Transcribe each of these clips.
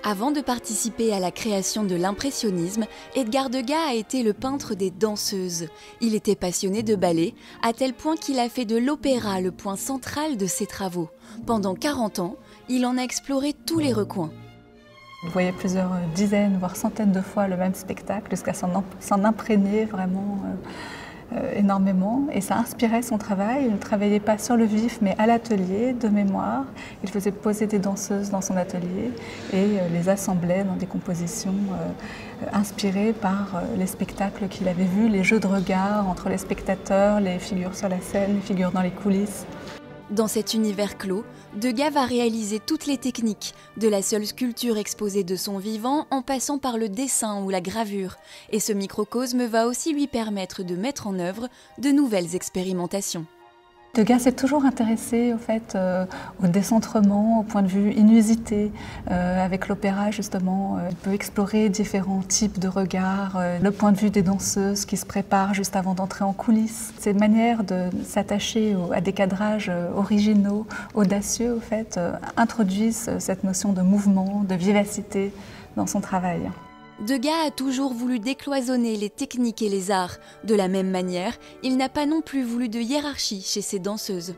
Avant de participer à la création de l'impressionnisme, Edgar Degas a été le peintre des danseuses. Il était passionné de ballet, à tel point qu'il a fait de l'opéra le point central de ses travaux. Pendant 40 ans, il en a exploré tous les recoins. Il voyait plusieurs dizaines, voire centaines de fois le même spectacle, jusqu'à s'en imprégner vraiment énormément. Et ça inspirait son travail. Il ne travaillait pas sur le vif, mais à l'atelier, de mémoire. Il faisait poser des danseuses dans son atelier et les assemblait dans des compositions inspirées par les spectacles qu'il avait vus, les jeux de regard entre les spectateurs, les figures sur la scène, les figures dans les coulisses. Dans cet univers clos, Degas va réaliser toutes les techniques, de la seule sculpture exposée de son vivant en passant par le dessin ou la gravure. Et ce microcosme va aussi lui permettre de mettre en œuvre de nouvelles expérimentations. Degas s'est toujours intéressé au décentrement, au point de vue inusité. Avec l'opéra, justement, il peut explorer différents types de regards, le point de vue des danseuses qui se préparent juste avant d'entrer en coulisses. Ces manières de s'attacher à des cadrages originaux, audacieux, introduisent cette notion de mouvement, de vivacité dans son travail. Degas a toujours voulu décloisonner les techniques et les arts. De la même manière, il n'a pas non plus voulu de hiérarchie chez ses danseuses.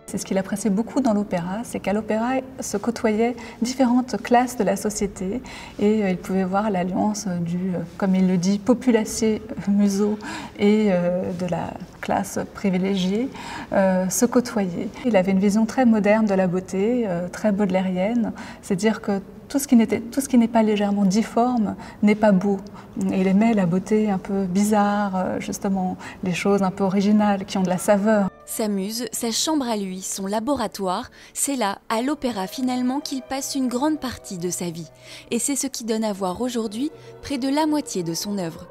C'est ce qu'il appréciait beaucoup dans l'opéra, c'est qu'à l'opéra se côtoyaient différentes classes de la société et il pouvait voir l'alliance du, comme il le dit, populacier museau et de la classe privilégiée se côtoyer. Il avait une vision très moderne de la beauté, très baudelairienne, c'est-à-dire que tout ce qui n'est pas légèrement difforme n'est pas beau. Et il aimait la beauté un peu bizarre, justement, les choses un peu originales qui ont de la saveur. Sa muse, sa chambre à lui, son laboratoire, c'est là, à l'opéra finalement, qu'il passe une grande partie de sa vie. Et c'est ce qui donne à voir aujourd'hui près de la moitié de son œuvre.